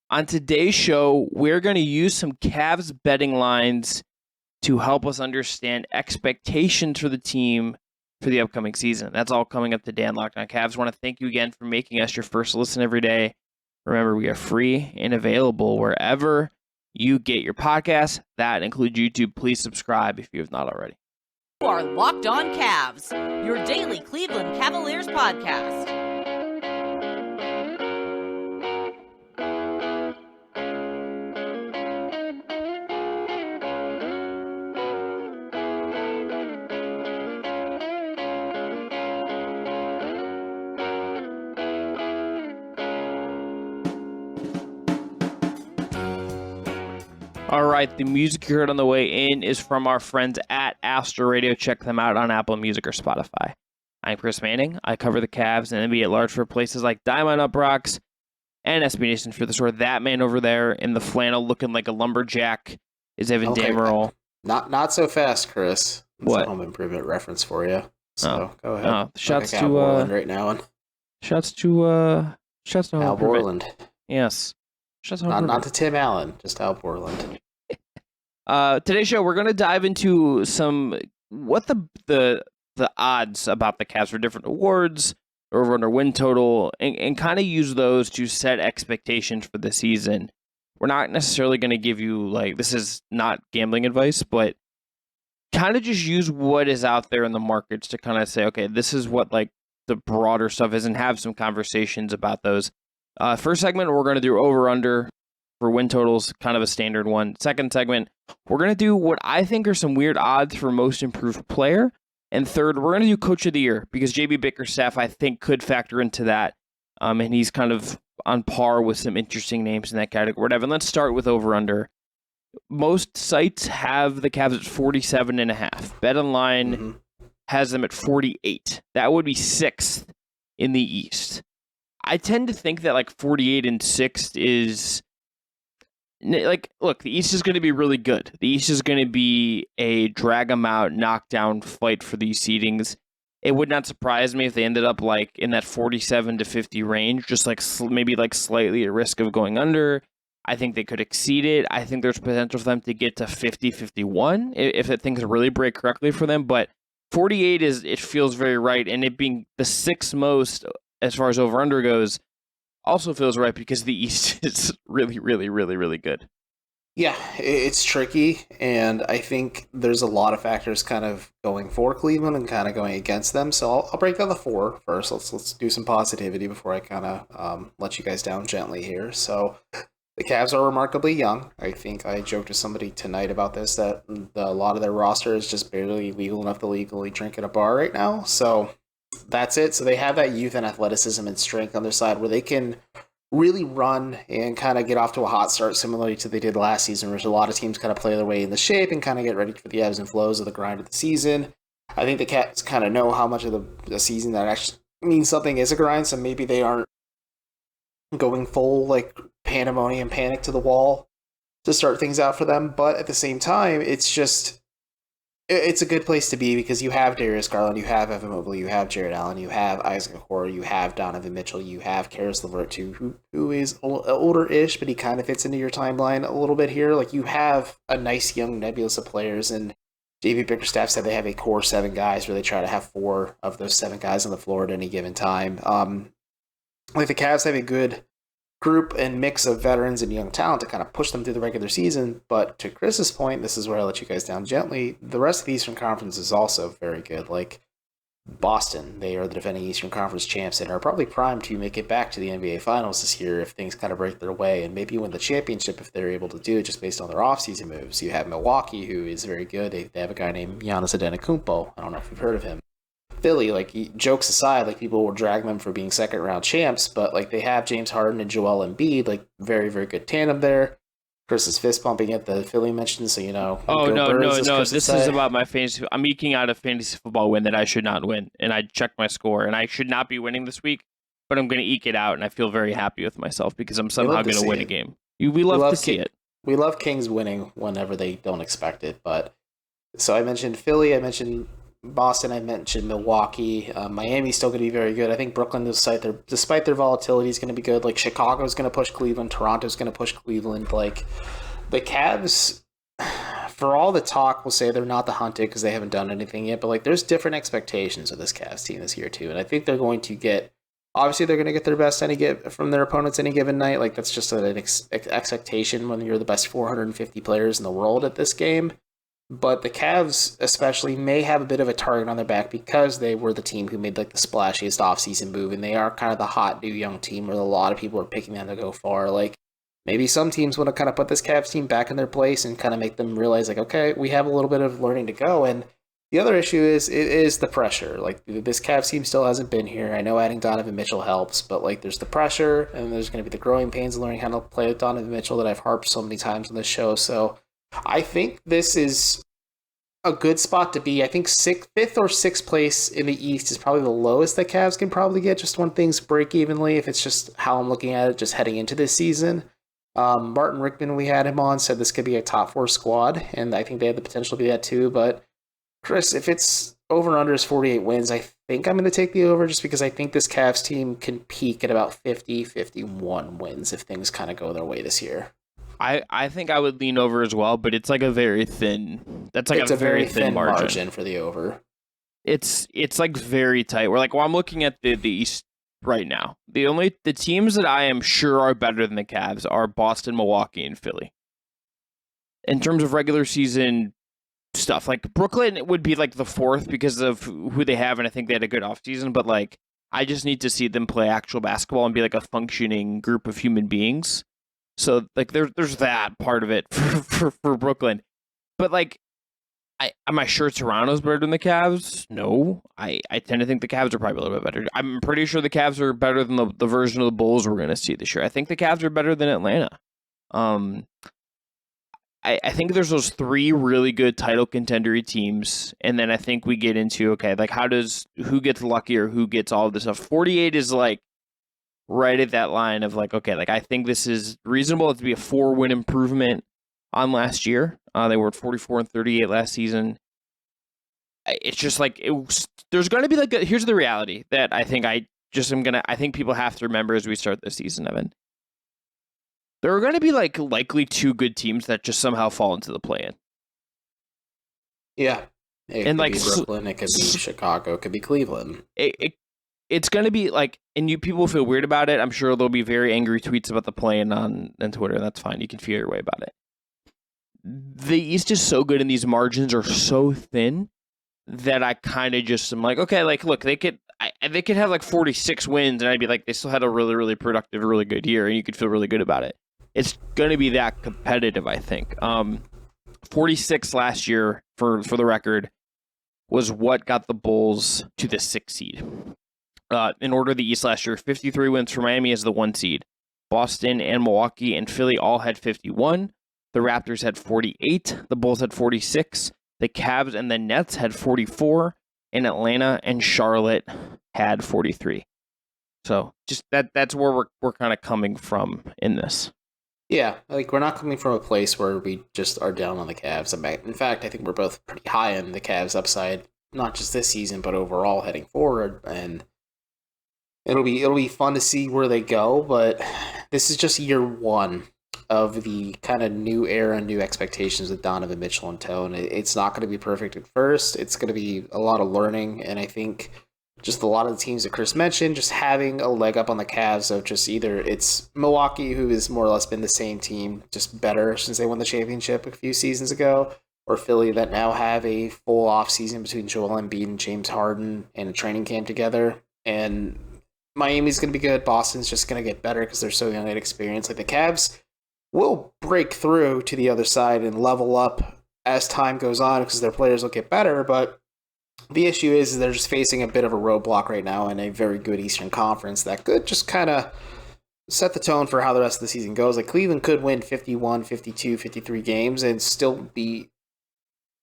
On today's show, we're going to use some Cavs betting lines to help us understand expectations for the team for the upcoming season. That's all coming up today on Locked On Cavs. I want to thank you again for making us your first listen every day. Remember, we are free and available wherever you get your podcasts. That includes YouTube. Please subscribe if you have not already. You are Locked On Cavs, your daily Cleveland Cavaliers podcast. All right, the music you heard on the way in is from our friends at Astro Radio. Check them out on Apple Music or Spotify. I'm Chris Manning. I cover the Cavs and NBA at large for places like Diamond UPROXX and SB Nation for the store. That man over there in the flannel looking like a lumberjack is Evan Dammarell. Not so fast, Chris. That's what? A home improvement reference for you. So go ahead. Shouts like to Borland right now. Shouts to Al Borland. Yes. Not to Tim Allen, just Al Borland. Today's show, we're going to dive into what the odds about the Cavs for different awards, over under win total, and kind of use those to set expectations for the season. We're not necessarily going to give you, this is not gambling advice, but kind of just use what is out there in the markets to kind of say, okay, this is what the broader stuff is, and have some conversations about those. First segment, we're going to do over-under for win totals, kind of a standard one. Second segment, we're going to do what I think are some weird odds for most improved player. And third, we're going to do coach of the year, because JB Bickerstaff, I think, could factor into that. And he's kind of on par with some interesting names in that category. Whatever. And let's start with over-under. Most sites have the Cavs at 47.5. BetOnline has them at 48. That would be sixth in the East. I tend to think that 48 and 6th is look, the East is going to be really good. The East is going to be a drag them out, knockdown fight for these seedings. It would not surprise me if they ended up in that 47 to 50 range, just maybe slightly at risk of going under. I think they could exceed it. I think there's potential for them to get to 50, 51 if things really break correctly for them. But 48 it feels very right, and it being the sixth most as far as over-under goes, also feels right because the East is really, really, really, really good. Yeah, it's tricky, and I think there's a lot of factors kind of going for Cleveland and kind of going against them. So I'll break down the four first. Let's do some positivity before I kind of let you guys down gently here. So the Cavs are remarkably young. I think I joked with somebody tonight about this, that a lot of their roster is just barely legal enough to legally drink at a bar right now. So that's it. So they have that youth and athleticism and strength on their side where they can really run and kind of get off to a hot start, similarly to they did last season, where a lot of teams kind of play their way in the shape and kind of get ready for the ebbs and flows of the grind of the season. I think the Cavs kind of know how much of the season that actually means something is a grind, so maybe they aren't going full pandemonium panic to the wall to start things out for them. But at the same time, it's a good place to be because you have Darius, Garland, you have Evan Mobley, you have Jared Allen, you have Isaac Okoro, you have Donovan Mitchell, you have Karis LeVert too, who is older-ish, but he kind of fits into your timeline a little bit here. You have a nice young nebulous of players, and JB Bickerstaff said they have a core 7 guys where they try to have 4 of those 7 guys on the floor at any given time. The Cavs have a good group and mix of veterans and young talent to kind of push them through the regular season. But to Chris's point, this is where I let you guys down gently. The rest of the Eastern Conference is also very good. Boston, they are the defending Eastern Conference champs and are probably primed to make it back to the NBA Finals this year if things kind of break their way and maybe win the championship if they're able to do it just based on their offseason moves. You have Milwaukee, who is very good. They have a guy named Giannis Antetokounmpo. I don't know if you've heard of him. Philly, jokes aside, people will drag them for being second-round champs, but, they have James Harden and Joel Embiid, very, very good tandem there. Chris is fist-pumping at the Philly mention, so, Oh, no. This is about my fantasy. I'm eking out a fantasy football win that I should not win, and I checked my score, and I should not be winning this week, but I'm going to eke it out, and I feel very happy with myself because I'm somehow going to win a game. We love to see it. We love Kings winning whenever they don't expect it, but... So I mentioned Philly, I mentioned Boston, I mentioned Milwaukee. Miami's still going to be very good. I think Brooklyn, despite their volatility, is going to be good. Like Chicago's going to push Cleveland. Toronto's going to push Cleveland. Like the Cavs, for all the talk, will say they're not the hunted because they haven't done anything yet. But like, there's different expectations of this Cavs team this year too, and I think they're going to get. Obviously, they're going to get their best from their opponents any given night. Like that's just an expectation when you're the best 450 players in the world at this game. But the Cavs especially may have a bit of a target on their back because they were the team who made like the splashiest offseason move, and they are kind of the hot new young team where a lot of people are picking them to go far. Like maybe some teams want to kind of put this Cavs team back in their place and kind of make them realize like, okay, we have a little bit of learning to go. And the other issue is the pressure. Like this Cavs team still hasn't been here. I know adding Donovan Mitchell helps, but like there's the pressure and there's going to be the growing pains of learning how to play with Donovan Mitchell that I've harped so many times on this show. So I think this is a good spot to be. I think fifth or sixth place in the East is probably the lowest that Cavs can probably get just when things break evenly, if it's just how I'm looking at it just heading into this season. Martin Rickman, we had him on, said this could be a top 4 squad, and I think they have the potential to be that too. But Chris, if it's over and under is 48 wins, I think I'm going to take the over just because I think this Cavs team can peak at about 50, 51 wins if things kind of go their way this year. I think I would lean over as well, but it's like a very thin. That's like it's a very thin margin for the over. It's like very tight. We're like, well, I'm looking at the East right now. The teams that I am sure are better than the Cavs are Boston, Milwaukee, and Philly. In terms of regular season stuff, like Brooklyn would be like the 4th because of who they have, and I think they had a good offseason, but like I just need to see them play actual basketball and be like a functioning group of human beings. So like there's that part of it for Brooklyn. But like am I sure Toronto's better than the Cavs? No. I tend to think the Cavs are probably a little bit better. I'm pretty sure the Cavs are better than the version of the Bulls we're gonna see this year. I think the Cavs are better than Atlanta. I think there's those 3 really good title contendery teams, and then I think we get into, okay, like who gets lucky or who gets all of this stuff. 48 is like right at that line of like, okay, like I think this is reasonable to be a 4-win improvement on last year. They were at 44 and 38 last season. It's just like there's going to be like here's the reality that I think I think people have to remember as we start this season, Evan. There are going to be like likely 2 good teams that just somehow fall into the play-in. Yeah, it could be Brooklyn, it could be Chicago, it could be Cleveland. It's going to be like, and people feel weird about it. I'm sure there'll be very angry tweets about the play-in on Twitter, and that's fine. You can feel your way about it. The East is so good and these margins are so thin that I kind of just am like, okay, like, look, they could have like 46 wins, and I'd be like, they still had a really, really productive, really good year, and you could feel really good about it. It's going to be that competitive, I think. 46 last year, for the record, was what got the Bulls to the 6th seed. In order the East last year, 53 wins for Miami as the 1 seed. Boston and Milwaukee and Philly all had 51. The Raptors had 48. The Bulls had 46. The Cavs and the Nets had 44. And Atlanta and Charlotte had 43. So just that's where we're kind of coming from in this. Yeah, like we're not coming from a place where we just are down on the Cavs. In fact, I think we're both pretty high on the Cavs upside, not just this season, but overall heading forward. And it'll be fun to see where they go, but this is just year 1 of the kind of new era, new expectations with Donovan Mitchell in tow. And it's not going to be perfect at first. It's going to be a lot of learning, and I think just a lot of the teams that Chris mentioned, just having a leg up on the Cavs of just either it's Milwaukee, who has more or less been the same team, just better since they won the championship a few seasons ago, or Philly that now have a full offseason between Joel Embiid and James Harden and a training camp together. And Miami's going to be good. Boston's just going to get better because they're so young and experienced. Like the Cavs will break through to the other side and level up as time goes on because their players will get better. But the issue is they're just facing a bit of a roadblock right now in a very good Eastern Conference that could just kind of set the tone for how the rest of the season goes. Like Cleveland could win 51, 52, 53 games and still be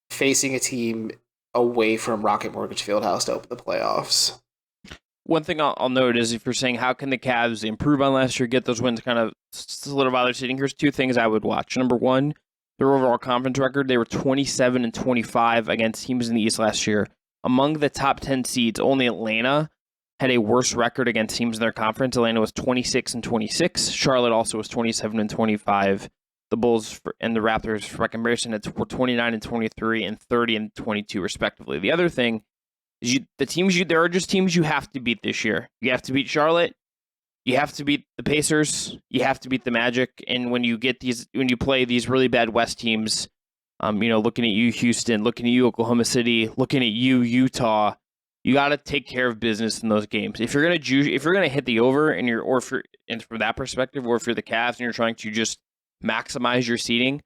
facing a team away from Rocket Mortgage Fieldhouse to open the playoffs. One thing I'll note is if you're saying how can the Cavs improve on last year, get those wins kind of solidify their seating, here's 2 things I would watch. Number 1, their overall conference record. They were 27 and 25 against teams in the East last year among the top 10 seeds, only Atlanta had a worse record against teams in their conference. Atlanta was 26-26. Charlotte also was 27-25. The Bulls and the Raptors, for comparison, were 29-23 and 30-22, respectively. The other thing is there are just teams you have to beat this year. You have to beat Charlotte. You have to beat the Pacers. You have to beat the Magic. And when you play these really bad West teams, looking at you, Houston, looking at you, Oklahoma City, looking at you, Utah, you got to take care of business in those games. If you're gonna hit the over, and from that perspective, or if you're the Cavs and you're trying to just maximize your seeding,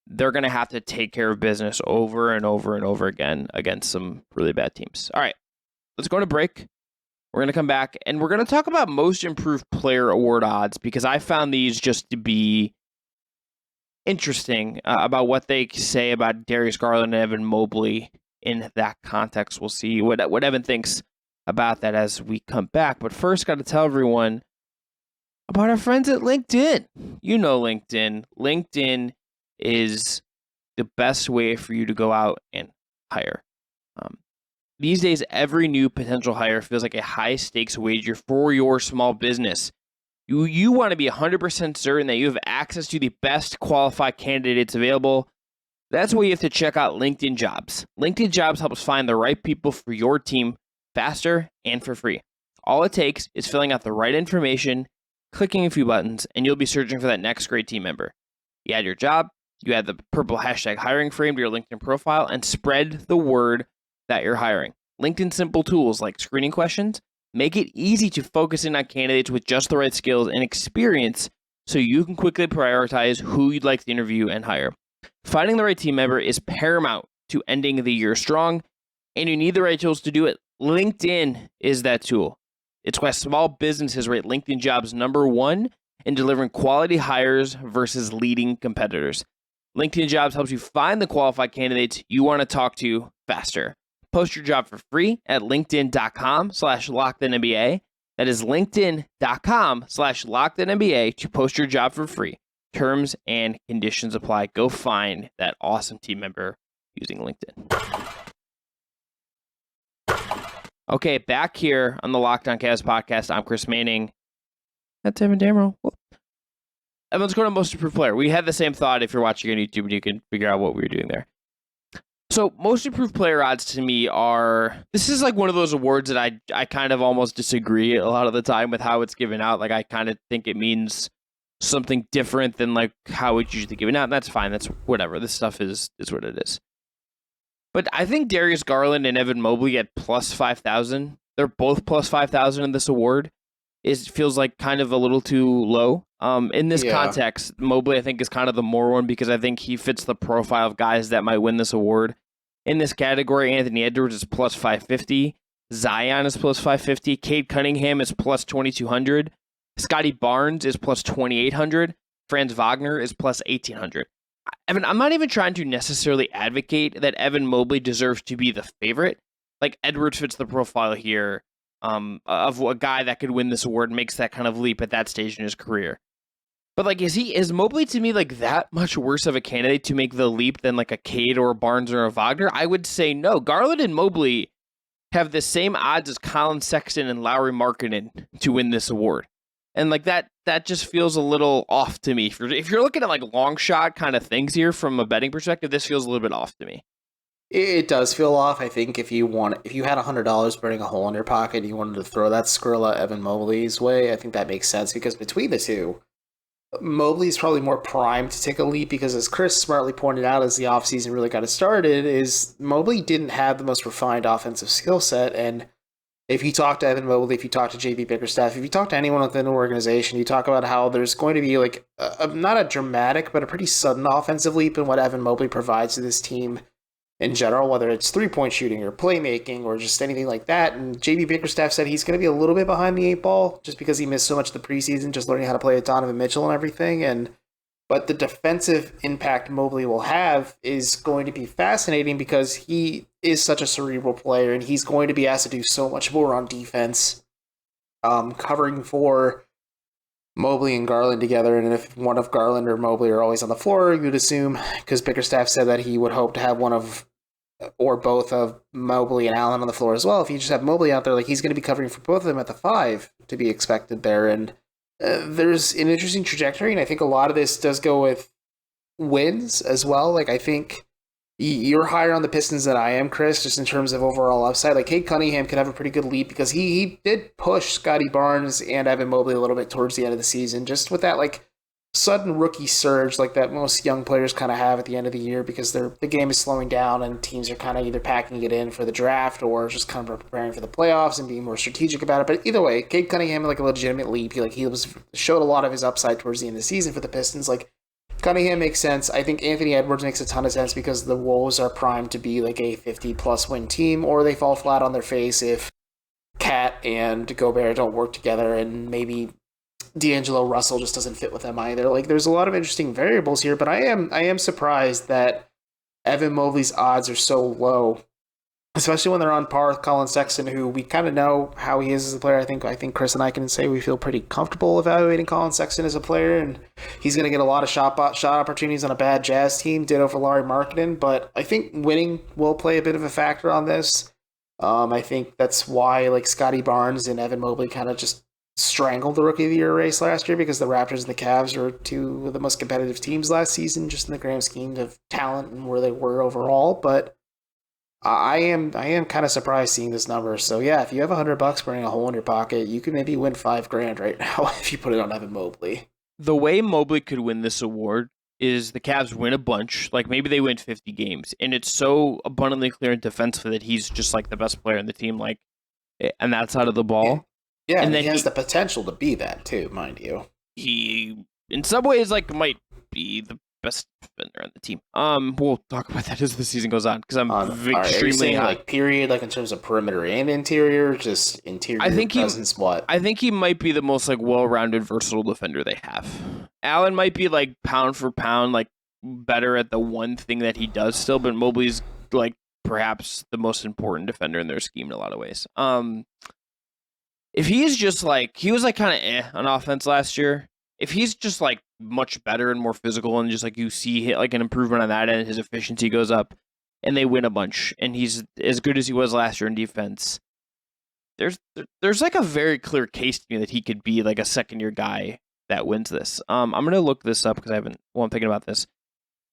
they're gonna have to take care of business over and over and over again against some really bad teams. All right, let's go to break. We're going to come back, and we're going to talk about most improved player award odds, because I found these just to be interesting about what they say about Darius Garland and Evan Mobley in that context. We'll see what Evan thinks about that as we come back. But first, got to tell everyone about our friends at LinkedIn. You know LinkedIn. LinkedIn is the best way for you to go out and hire. These days, every new potential hire feels like a high-stakes wager for your small business. You want to be 100% certain that you have access to the best qualified candidates available. That's why you have to check out LinkedIn Jobs. LinkedIn Jobs helps find the right people for your team faster and for free. All it takes is filling out the right information, clicking a few buttons, and you'll be searching for that next great team member. You add your job, you add the purple hashtag hiring frame to your LinkedIn profile, and spread the word that you're hiring. LinkedIn simple tools like screening questions make it easy to focus in on candidates with just the right skills and experience, so you can quickly prioritize who you'd like to interview and hire. Finding the right team member is paramount to ending the year strong, and you need the right tools to do it. LinkedIn is that tool. It's why small businesses rate LinkedIn Jobs #1 in delivering quality hires versus leading competitors. LinkedIn Jobs helps you find the qualified candidates you want to talk to faster. Post your job for free at linkedin.com/LockedInNBA. That is linkedin.com/LockedInNBA to post your job for free. Terms and conditions apply. Go find that awesome team member using LinkedIn. Okay, back here on the Locked On Cavs podcast, I'm Chris Manning. That's Evan Dammarell. Evan's going to most improved player. We had the same thought. If you're watching on YouTube, you can figure out what we were doing there. So most improved player odds to me this is like one of those awards that I kind of almost disagree a lot of the time with how it's given out. Like, I kind of think it means something different than like how it's usually given out. And that's fine. That's whatever. This stuff is what it is. But I think Darius Garland and Evan Mobley at plus 5,000. They're both plus 5,000 in this award. It feels like kind of a little too low. In this context, Mobley I think is kind of the more one, because I think he fits the profile of guys that might win this award. In this category, Anthony Edwards is plus 550. Zion is plus 550. Cade Cunningham is plus 2,200. Scotty Barnes is plus 2,800. Franz Wagner is plus 1,800. Evan, I'm not even trying to necessarily advocate that Evan Mobley deserves to be the favorite. Like, Edwards fits the profile here of a guy that could win this award and makes that kind of leap at that stage in his career. But like, is Mobley to me like that much worse of a candidate to make the leap than like a Cade or a Barnes or a Wagner? I would say no. Garland and Mobley have the same odds as Colin Sexton and Lauri Markkanen to win this award. And like that just feels a little off to me. If you're looking at like long shot kind of things here from a betting perspective, this feels a little bit off to me. It does feel off. I think if you had $100 burning a hole in your pocket and you wanted to throw that Skrilla Evan Mobley's way, I think that makes sense, because between the two, Mobley's probably more primed to take a leap, because as Chris smartly pointed out as the offseason really got it started, is Mobley didn't have the most refined offensive skill set. And if you talk to Evan Mobley, if you talk to JB Bickerstaff, if you talk to anyone within an organization, you talk about how there's going to be like not a dramatic, but a pretty sudden offensive leap in what Evan Mobley provides to this team in general, whether it's three-point shooting or playmaking or just anything like that. And JB Bickerstaff said he's going to be a little bit behind the eight ball just because he missed so much of the preseason, just learning how to play with Donovan Mitchell and everything. But the defensive impact Mobley will have is going to be fascinating, because he is such a cerebral player and he's going to be asked to do so much more on defense, covering for Mobley and Garland together. And if one of Garland or Mobley are always on the floor, you'd assume, because Bickerstaff said that he would hope to have one of or both of Mobley and Allen on the floor as well. If you just have Mobley out there, like he's going to be covering for both of them at the 5 to be expected there. And there's an interesting trajectory, and I think a lot of this does go with wins as well. Like I think you're higher on the Pistons than I am, Chris, just in terms of overall upside. Like Cade Cunningham could have a pretty good leap because he did push Scotty Barnes and Evan Mobley a little bit towards the end of the season, just with that like sudden rookie surge like that most young players kind of have at the end of the year because the game is slowing down and teams are kind of either packing it in for the draft or just kind of preparing for the playoffs and being more strategic about it. But either way, Cade Cunningham had like a legitimate leap. He showed a lot of his upside towards the end of the season for the Pistons. Like Cunningham makes sense. I think Anthony Edwards makes a ton of sense because the Wolves are primed to be like a 50-plus win team, or they fall flat on their face if Cat and Gobert don't work together, and maybe D'Angelo Russell just doesn't fit with them either. Like, there's a lot of interesting variables here, but I am surprised that Evan Mobley's odds are so low, especially when they're on par with Colin Sexton, who we kind of know how he is as a player. I think Chris and I can say we feel pretty comfortable evaluating Colin Sexton as a player, and he's going to get a lot of shot opportunities on a bad Jazz team. Ditto for Lauri Markkanen, but I think winning will play a bit of a factor on this. I think that's why like Scotty Barnes and Evan Mobley kind of just strangled the Rookie of the Year race last year because the Raptors and the Cavs are two of the most competitive teams last season, just in the grand scheme of talent and where they were overall. But I am kind of surprised seeing this number. So yeah, if you have $100 burning a hole in your pocket, you could maybe win $5,000 right now if you put it on Evan Mobley. The way Mobley could win this award is the Cavs win a bunch, like maybe they win 50 games, and it's so abundantly clear and defensively that he's just like the best player in the team, like, and that side of the ball. Yeah, and then he has the potential to be that too, mind you. He, in some ways, like might be the best defender on the team. We'll talk about that as the season goes on because I'm extremely high. Like period, like in terms of perimeter and interior, just interior presence. I think he might be the most like well-rounded, versatile defender they have. Allen might be like pound for pound, like better at the one thing that he does still, but Mobley's like perhaps the most important defender in their scheme in a lot of ways. If he's just like, he was like kind of on offense last year. If he's just like much better and more physical and just like you see like an improvement on that end, his efficiency goes up and they win a bunch and he's as good as he was last year in defense, there's like a very clear case to me that he could be like a second-year guy that wins this. I'm going to look this up because I'm thinking about this.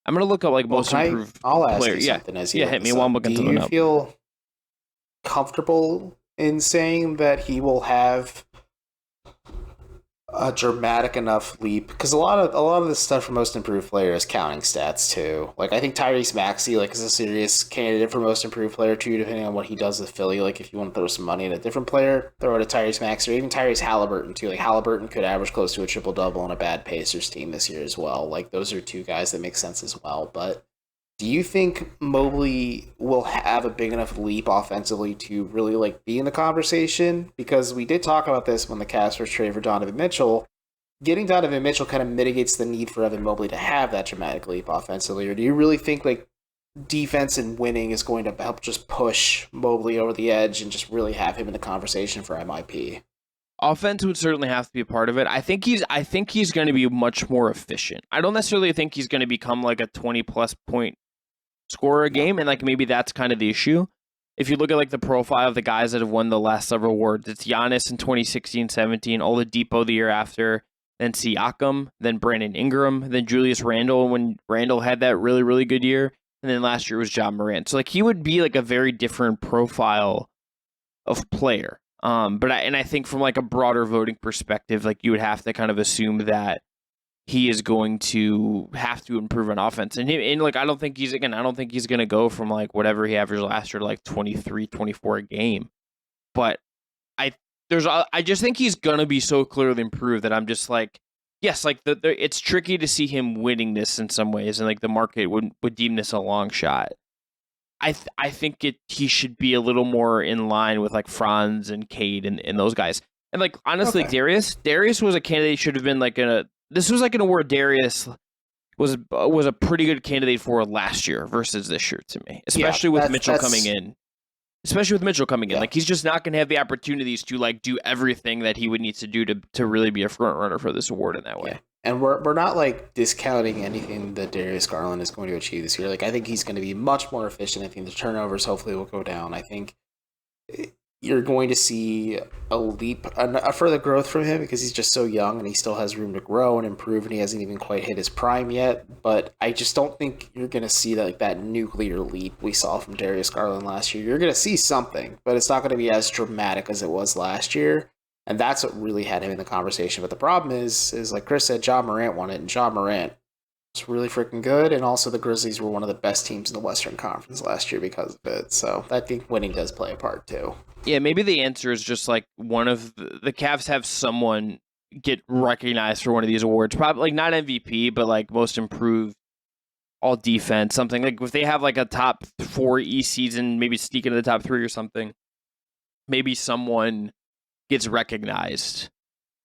I'm going to look up like most improved I'll ask player. You something as you hit me while I'm looking something up. Do you feel comfortable in saying that he will have a dramatic enough leap? Because a lot of this stuff for most improved player is counting stats too. Like I think Tyrese Maxey like is a serious candidate for most improved player too, depending on what he does with Philly. Like if you want to throw some money at a different player, throw it at Tyrese Maxey or even Tyrese Halliburton too. Like Halliburton could average close to a triple double on a bad Pacers team this year as well. Like those are two guys that make sense as well. But do you think Mobley will have a big enough leap offensively to really like be in the conversation? Because we did talk about this when the Cavs first traded for Donovan Mitchell. Getting Donovan Mitchell kind of mitigates the need for Evan Mobley to have that dramatic leap offensively. Or do you really think like defense and winning is going to help just push Mobley over the edge and just really have him in the conversation for MIP? Offense would certainly have to be a part of it. I think he's going to be much more efficient. I don't necessarily think he's going to become like a 20-plus point scorer a game, and like maybe that's kind of the issue. If you look at like the profile of the guys that have won the last several awards, it's Giannis in 2016-17, Oladipo the year after, then Siakam, then Brandon Ingram, then Julius Randle when Randle had that really, really good year, and then last year was Ja Morant. So like he would be like a very different profile of player. But I think from like a broader voting perspective, like you would have to kind of assume that he is going to have to improve on offense. And like I don't think he's going to go from like whatever he averaged last year to like 23, 24 a game. But I just think he's going to be so clearly improved that I'm just like, yes, like it's tricky to see him winning this in some ways, and like the market would deem this a long shot. I think he should be a little more in line with like Franz and Cade and those guys. And like honestly, okay. Darius was a candidate, should have been like this was like an award Darius was a pretty good candidate for last year versus this year to me, especially with Mitchell coming in. Like he's just not going to have the opportunities to like do everything that he would need to do to really be a front runner for this award in that way. And we're not like discounting anything that Darius Garland is going to achieve this year. Like I think he's going to be much more efficient. I think the turnovers hopefully will go down. I think you're going to see a leap, a further growth from him because he's just so young and he still has room to grow and improve, and he hasn't even quite hit his prime yet. But I just don't think you're going to see that nuclear leap we saw from Darius Garland last year. You're going to see something, but it's not going to be as dramatic as it was last year. And that's what really had him in the conversation. But the problem is like Chris said, Ja Morant won it, and Ja Morant was really freaking good. And also the Grizzlies were one of the best teams in the Western Conference last year because of it. So I think winning does play a part too. Yeah, maybe the answer is just like one of the Cavs have someone get recognized for one of these awards. Probably like not MVP, but like most improved all defense, something like if they have like a top 4 East season, maybe sneak into the top 3 or something, maybe someone gets recognized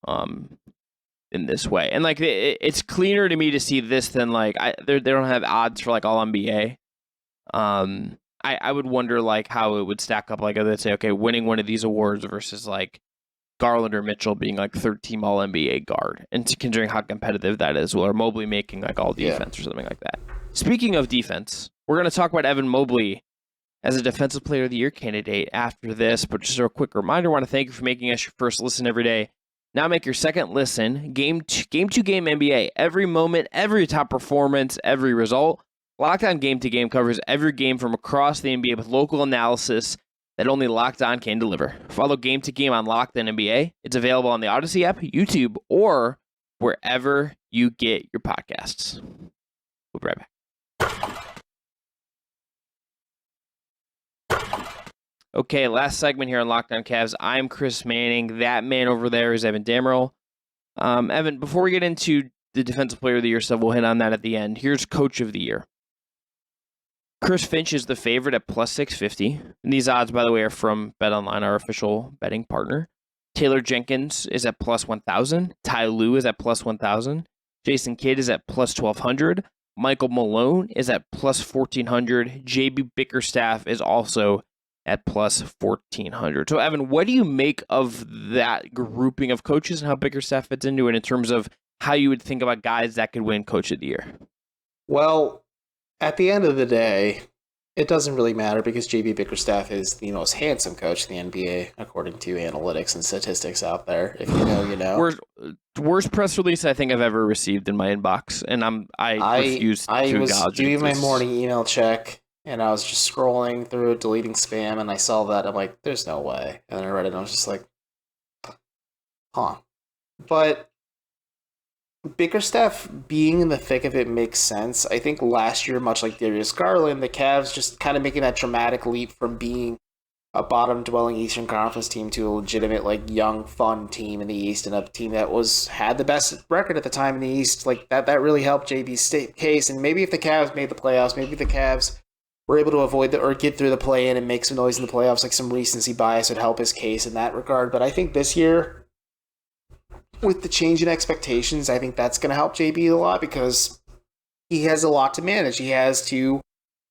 in this way. And like it's cleaner to me to see this than like they don't have odds for like all NBA. I would wonder like how it would stack up. Like they'd say, okay, winning one of these awards versus like Garland or Mitchell being like third team all NBA guard, and considering how competitive that is, or Mobley making like all defense or something like that. Speaking of defense, we're going to talk about Evan Mobley as a Defensive Player of the Year candidate after this, but just a quick reminder, I want to thank you for making us your first listen every day. Now make your second listen, game to game NBA. Every moment, every top performance, every result. Locked On Game to Game covers every game from across the NBA with local analysis that only Locked On can deliver. Follow Game to Game on Locked On NBA. It's available on the Odyssey app, YouTube, or wherever you get your podcasts. We'll be right back. Okay, last segment here on Locked On Cavs. I'm Chris Manning. That man over there is Evan Dammarell. Evan, before we get into the Defensive Player of the Year stuff, we'll hit on that at the end. Here's Coach of the Year. Chris Finch is the favorite at plus 650. And these odds, by the way, are from BetOnline, our official betting partner. Taylor Jenkins is at plus 1,000. Ty Lue is at plus 1,000. Jason Kidd is at plus 1,200. Michael Malone is at plus 1,400. JB Bickerstaff is also at plus 1,400. So, Evan, what do you make of that grouping of coaches and how Bickerstaff fits into it in terms of how you would think about guys that could win Coach of the Year? Well, at the end of the day, it doesn't really matter because JB Bickerstaff is the most handsome coach in the NBA, according to analytics and statistics out there. If you know, you know. Worst press release I think I've ever received in my inbox, and I refuse to acknowledge it. I was doing my morning email check, and I was just scrolling through it, deleting spam, and I saw that. I'm like, there's no way. And then I read it, and I was just like, huh. But Bickerstaff being in the thick of it makes sense. I think last year, much like Darius Garland, the Cavs just kind of making that dramatic leap from being a bottom-dwelling Eastern Conference team to a legitimate, like, young, fun team in the East, and a team that had the best record at the time in the East. Like that really helped JB's case. And maybe if the Cavs made the playoffs, maybe the Cavs were able to avoid or get through the play-in and make some noise in the playoffs, like some recency bias would help his case in that regard. But I think this year, with the change in expectations, I think that's going to help JB a lot because he has a lot to manage. He has 2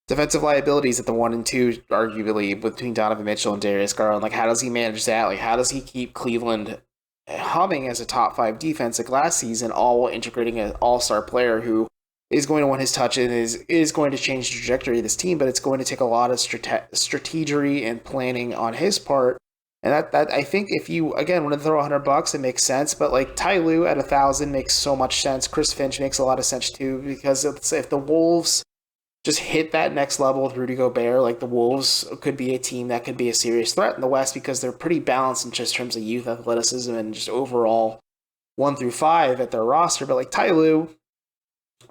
defensive liabilities at the 1 and 2, arguably, between Donovan Mitchell and Darius Garland. Like, how does he manage that? Like, how does he keep Cleveland humming as a top 5 defense like last season, all while integrating an all-star player who is going to want his touch and is going to change the trajectory of this team, but it's going to take a lot of strategy and planning on his part. And that I think if you, again, want to throw $100, it makes sense. But like Ty Lue at 1,000 makes so much sense. Chris Finch makes a lot of sense too, because if the Wolves just hit that next level with Rudy Gobert, like the Wolves could be a team that could be a serious threat in the West because they're pretty balanced in just terms of youth athleticism and just overall 1 through 5 at their roster. But like Ty Lue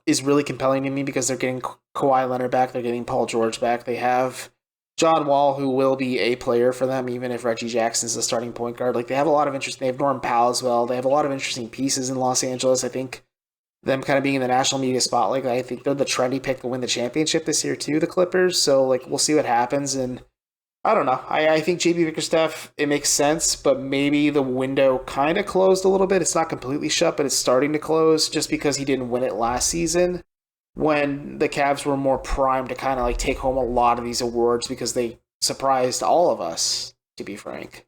is really compelling to me because they're getting Kawhi Leonard back, they're getting Paul George back, they have John Wall, who will be a player for them, even if Reggie Jackson is the starting point guard. Like, they have a lot of interest. They have Norm Powell as well. They have a lot of interesting pieces in Los Angeles. I think them kind of being in the national media spotlight, I think they're the trendy pick to win the championship this year too, the Clippers. So, like, we'll see what happens. And I don't know. I think JB Bickerstaff, it makes sense, but maybe the window kind of closed a little bit. It's not completely shut, but it's starting to close just because he didn't win it last season, when the Cavs were more primed to kind of like take home a lot of these awards because they surprised all of us, to be frank.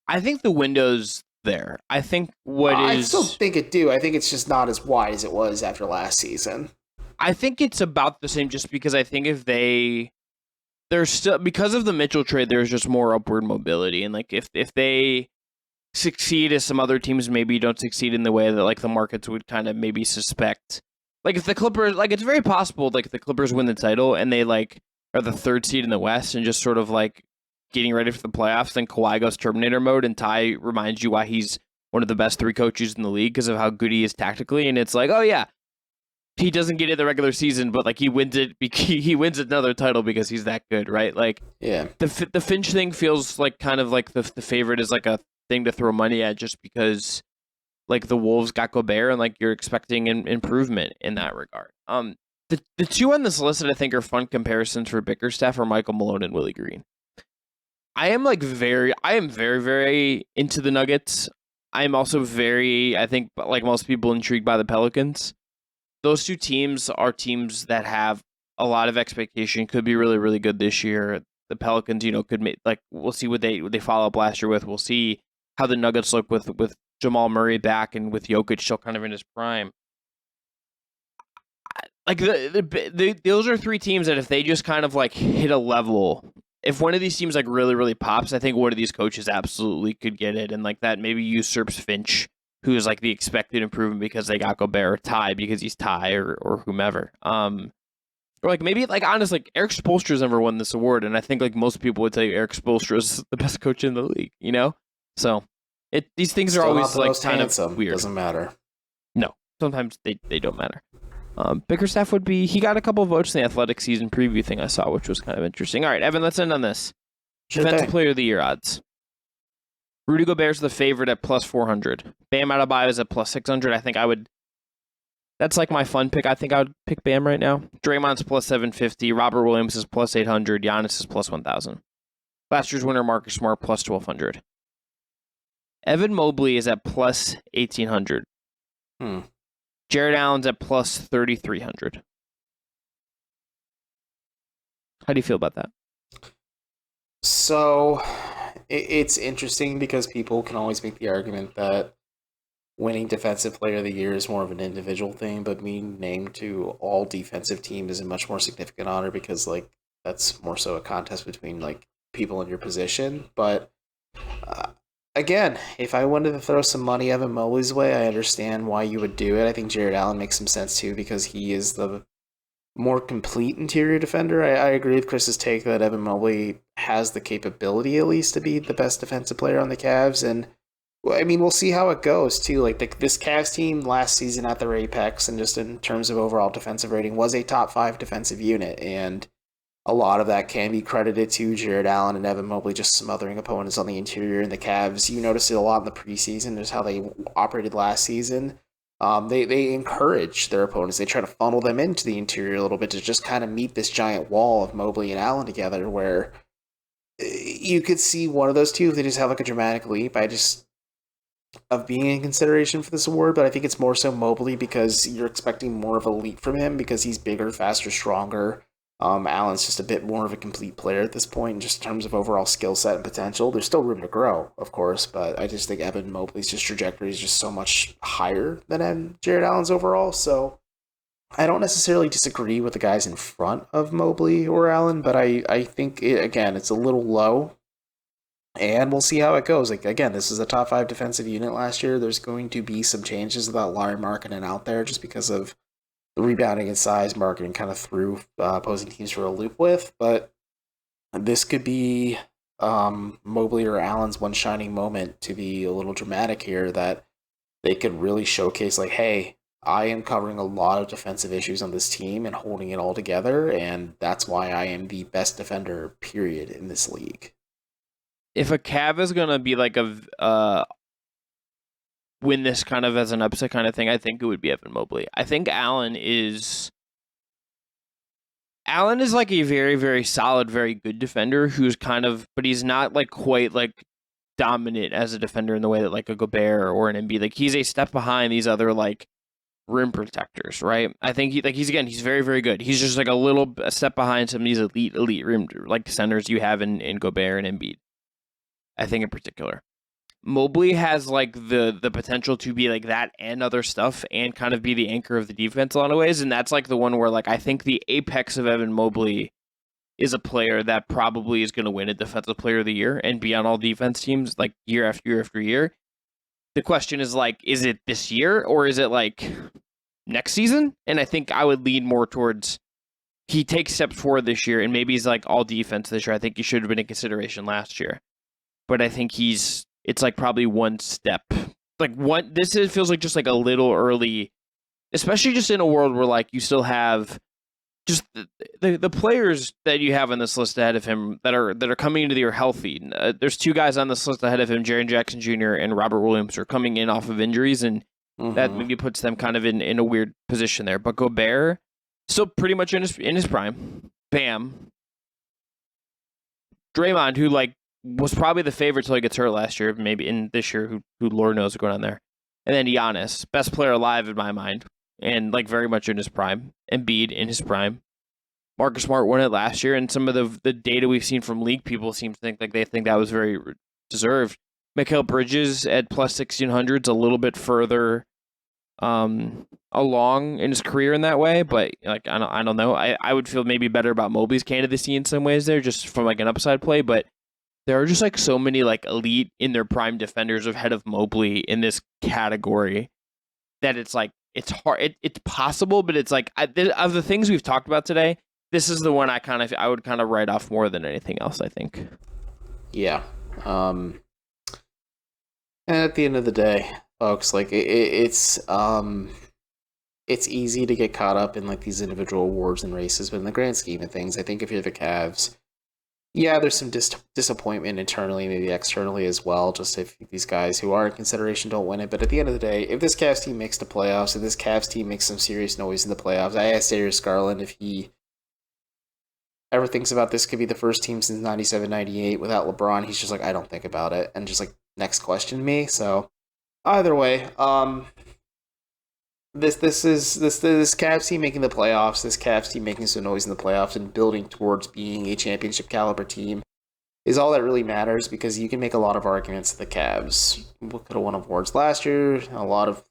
I think the window's there. I think I still think it do. I think it's just not as wide as it was after last season. I think it's about the same, just because I think if there's still, because of the Mitchell trade, there's just more upward mobility, and like if they succeed as some other teams maybe don't succeed in the way that like the markets would kind of maybe suspect. Like if the Clippers, like it's very possible like the Clippers win the title and they like are the third seed in the West and just sort of like getting ready for the playoffs, then Kawhi goes Terminator mode and Ty reminds you why he's one of the best 3 coaches in the league because of how good he is tactically, and it's like, oh yeah, he doesn't get it in the regular season, but like he wins it. He wins another title because he's that good, right? Like, yeah, the Finch thing feels like kind of like the favorite is like a thing to throw money at, just because like the Wolves got Gobert and like you're expecting an improvement in that regard. The 2 on this list that I think are fun comparisons for Bickerstaff are Michael Malone and Willie Green. I am very, very into the Nuggets. I am also very, I think, like most people, intrigued by the Pelicans. Those 2 teams are teams that have a lot of expectation, could be really, really good this year. The Pelicans, could make, like, we'll see what they follow up last year with. We'll see how the Nuggets look with Jamal Murray back and with Jokic still kind of in his prime. Like those are 3 teams that if they just kind of like hit a level, if one of these teams like really, really pops, I think one of these coaches absolutely could get it, and like that maybe usurps Finch, who is like the expected improvement because they got Gobert, or Ty because he's Ty, or whomever. Or like maybe like honestly, like Eric Spoelstra's never won this award, and I think like most people would tell you Eric Spoelstra is the best coach in the league. So these things Still are always not like kind handsome. of weird. Doesn't matter. No, sometimes they don't matter. Bickerstaff he got a couple of votes in the Athletic season preview thing I saw, which was kind of interesting. All right, Evan, let's end on this. Defensive Player of the Year odds. Rudy Gobert's the favorite at plus 400. Bam Adebayo is at plus 600. I think that's like my fun pick. I think I would pick Bam right now. Draymond's plus 750. Robert Williams is plus 800. Giannis is plus 1,000. Last year's winner, Marcus Smart, plus 1,200. Evan Mobley is at plus 1,800. Jared Allen's at plus 3,300. How do you feel about that? So it's interesting because people can always make the argument that winning Defensive Player of the Year is more of an individual thing, but being named to all defensive team is a much more significant honor because like that's more so a contest between like people in your position. But again, if I wanted to throw some money Evan Mobley's way, I understand why you would do it. I think Jared Allen makes some sense too because he is the more complete interior defender. I agree with Chris's take that Evan Mobley has the capability at least to be the best defensive player on the Cavs. And I mean, we'll see how it goes too. Like this Cavs team last season at their apex and just in terms of overall defensive rating was a top 5 defensive unit. And a lot of that can be credited to Jared Allen and Evan Mobley just smothering opponents on the interior. And the Cavs, you notice it a lot in the preseason, just how they operated last season. They encourage their opponents. They try to funnel them into the interior a little bit to just kind of meet this giant wall of Mobley and Allen together where you could see one of those two if they just have like a dramatic leap of being in consideration for this award. But I think it's more so Mobley because you're expecting more of a leap from him because he's bigger, faster, stronger. Allen's just a bit more of a complete player at this point, just in terms of overall skill set and potential. There's still room to grow, of course, but I just think Evan Mobley's just trajectory is just so much higher than Jared Allen's overall. So I don't necessarily disagree with the guys in front of Mobley or Allen, but I think it's a little low. And we'll see how it goes. Like again, this is a top 5 defensive unit last year. There's going to be some changes about Larry Markkinen out there just because of the rebounding and size marketing kind of threw opposing teams for a loop with, but this could be Mobley or Allen's one shining moment to be a little dramatic here that they could really showcase like, hey, I am covering a lot of defensive issues on this team and holding it all together, and that's why I am the best defender, period, in this league. If a Cav is going to be like win this kind of as an upset kind of thing, I think it would be Evan Mobley. I think Allen is like a very, very solid, very good defender who's but he's not like quite like dominant as a defender in the way that like a Gobert or an Embiid. Like he's a step behind these other like rim protectors, right? I think he's very, very good. He's just like a step behind some of these elite rim like centers you have in Gobert and Embiid. I think in particular. Mobley has like the potential to be like that and other stuff and kind of be the anchor of the defense in a lot of ways. And that's like the one where like I think the apex of Evan Mobley is a player that probably is going to win a defensive player of the year and be on all defense teams like year after year after year. The question is like, is it this year or is it like next season? And I think I would lean more towards he takes steps forward this year and maybe he's like all defense this year. I think he should have been in consideration last year. But I think it's like probably one step. Like feels like just like a little early, especially just in a world where like you still have just the players that you have on this list ahead of him that are coming into the year healthy. There's two guys on this list ahead of him, Jaren Jackson Jr. and Robert Williams, are coming in off of injuries, and that maybe puts them kind of in a weird position there. But Gobert, still pretty much in his prime. Bam. Draymond, who like was probably the favorite till he gets hurt last year, maybe in this year, who Lord knows what's going on there. And then Giannis, best player alive in my mind, and like very much in his prime. Embiid in his prime. Marcus Smart won it last year, and some of the data we've seen from league people seem to think like they think that was very deserved. Mikal Bridges at plus 1600's a little bit further along in his career in that way, but like I don't know. I would feel maybe better about Mobley's candidacy in some ways there, just from like an upside play, but there are just like so many like elite in their prime defenders ahead of Mobley in this category that it's like it's hard. It's possible, but it's like of the things we've talked about today, this is the one I would kind of write off more than anything else, I think. Yeah. And at the end of the day, folks, like it's easy to get caught up in like these individual awards and races, but in the grand scheme of things, I think if you're the Cavs, yeah, there's some disappointment internally, maybe externally as well, just if these guys who are in consideration don't win it. But at the end of the day, if this Cavs team makes the playoffs, if this Cavs team makes some serious noise in the playoffs, I asked Darius Garland if he ever thinks about this could be the first team since 97-98 without LeBron. He's just like, I don't think about it, and just like next question me. So either way, this Cavs team making the playoffs, this Cavs team making some noise in the playoffs and building towards being a championship caliber team is all that really matters, because you can make a lot of arguments that the Cavs could have won awards last year. A lot of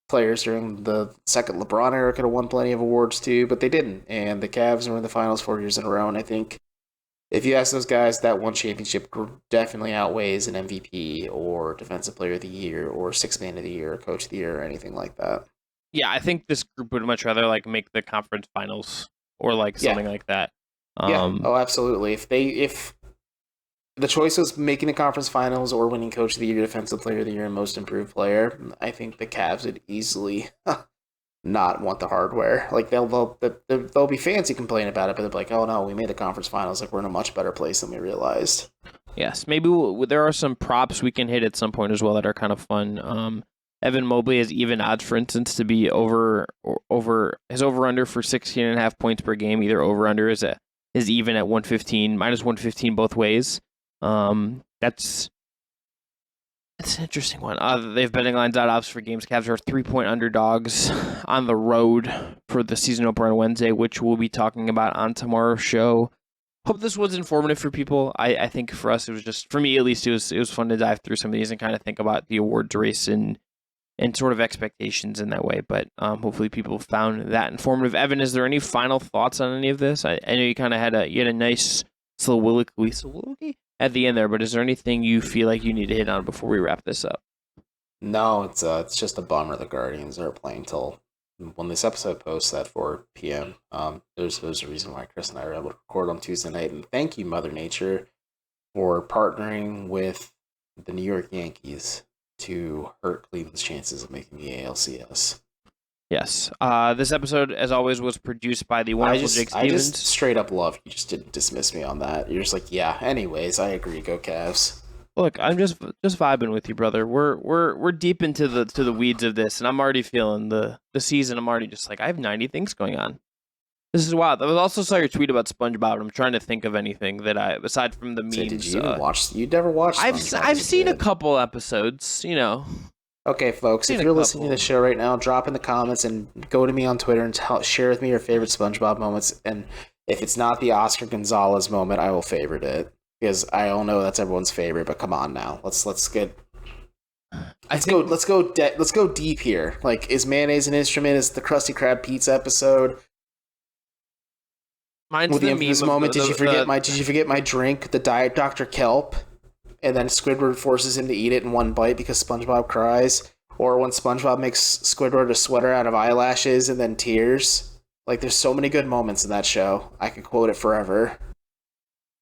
players during the second LeBron era could have won plenty of awards too, but they didn't. And the Cavs were in the finals 4 years in a row, and I think if you ask those guys, that one championship definitely outweighs an MVP or Defensive Player of the Year or Sixth Man of the Year or Coach of the Year or anything like that. Yeah, I think this group would much rather like make the conference finals or like something like that. Oh, absolutely. If the choice was making the conference finals or winning Coach of the Year, Defensive Player of the Year, and Most Improved Player, I think the Cavs would easily not want the hardware. Like they'll be fancy complaining about it, but they'll be like, oh no, we made the conference finals. Like we're in a much better place than we realized. Yes, maybe there are some props we can hit at some point as well that are kind of fun. Evan Mobley has even odds, for instance, to be over his over-under for 16.5 points per game. Either over-under is even at 115, minus 115 both ways. That's an interesting one. They have betting lines out odds for games. Cavs are 3-point underdogs on the road for the season opener on Wednesday, which we'll be talking about on tomorrow's show. Hope this was informative for people. I think for us, it was just, for me at least, it was fun to dive through some of these and kind of think about the awards race and sort of expectations in that way. But hopefully people found that informative. Evan, is there any final thoughts on any of this? I know you kind of had a nice soliloquy at the end there, but is there anything you feel like you need to hit on before we wrap this up? No, it's just a bummer the Guardians are playing till when this episode posts at 4 p.m. There's a reason why Chris and I were able to record on Tuesday night, and thank you, Mother Nature, for partnering with the New York Yankees to hurt Cleveland's chances of making the ALCS. Yes. This episode, as always, was produced by the wonderful Jake Stevens. I just straight up love you just didn't dismiss me on that. You're just like, yeah, anyways, I agree, go Cavs. Look, I'm just vibing with you, brother. We're deep into the weeds of this, and I'm already feeling the season. I'm already just like, I have 90 things going on. This is wild. I also saw your tweet about SpongeBob. I'm trying to think of anything that aside from the memes. So did you even watch? You never watched SpongeBob? I've seen a couple episodes, you know. Okay, folks, if you're listening to the show right now, drop in the comments and go to me on Twitter and share with me your favorite SpongeBob moments. And if it's not the Oscar Gonzalez moment, I will favorite it, because I all know that's everyone's favorite. But come on now, let's get Let's go deep here. Like, is mayonnaise an instrument? Is the Krusty Krab pizza episode? Mine's With the meme infamous of moment, did you forget my drink, the Diet Dr. Kelp? And then Squidward forces him to eat it in one bite because SpongeBob cries. Or when SpongeBob makes Squidward a sweater out of eyelashes and then tears. Like, there's so many good moments in that show. I could quote it forever.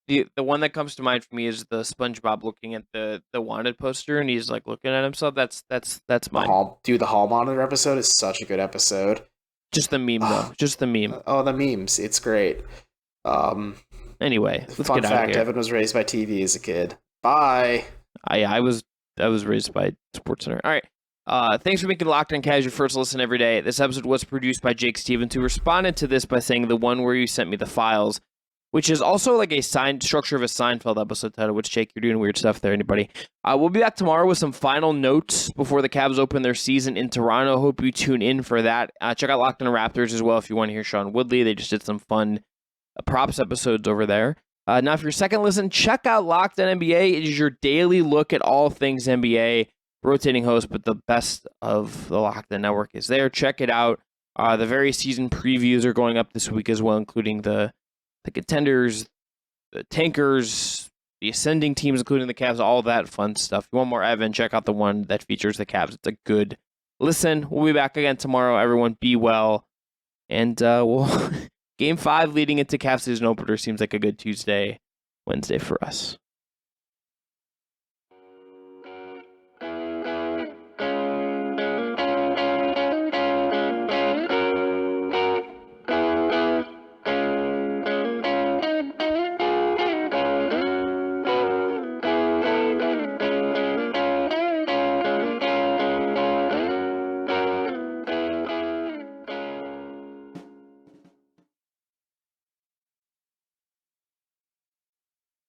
The one that comes to mind for me is the SpongeBob looking at the wanted poster and he's like looking at himself. That's mine. The Hall Monitor episode is such a good episode. Just the meme though. Just the meme. Oh, the memes. It's great. Anyway, let's fun get out fact: of here. Evan was raised by TV as a kid. Bye. I was raised by SportsCenter. All right. Thanks for making Locked On Cavs your first listen every day. This episode was produced by Jake Stevens, who responded to this by saying the one where you sent me the files, which is also like a structure of a Seinfeld episode title, which, Jake, you're doing weird stuff there, anybody. We'll be back tomorrow with some final notes before the Cavs open their season in Toronto. Hope you tune in for that. Check out Locked On Raptors as well if you want to hear Sean Woodley. They just did some fun props episodes over there. Now, for your second listen, check out Locked On NBA. It is your daily look at all things NBA. Rotating host, but the best of the Locked On Network is there. Check it out. The various season previews are going up this week as well, including the contenders, the tankers, the ascending teams, including the Cavs, all that fun stuff. If you want more Evan, check out the one that features the Cavs. It's a good listen. We'll be back again tomorrow. Everyone be well. And we'll Game 5 leading into Cavs season opener seems like a good Wednesday for us.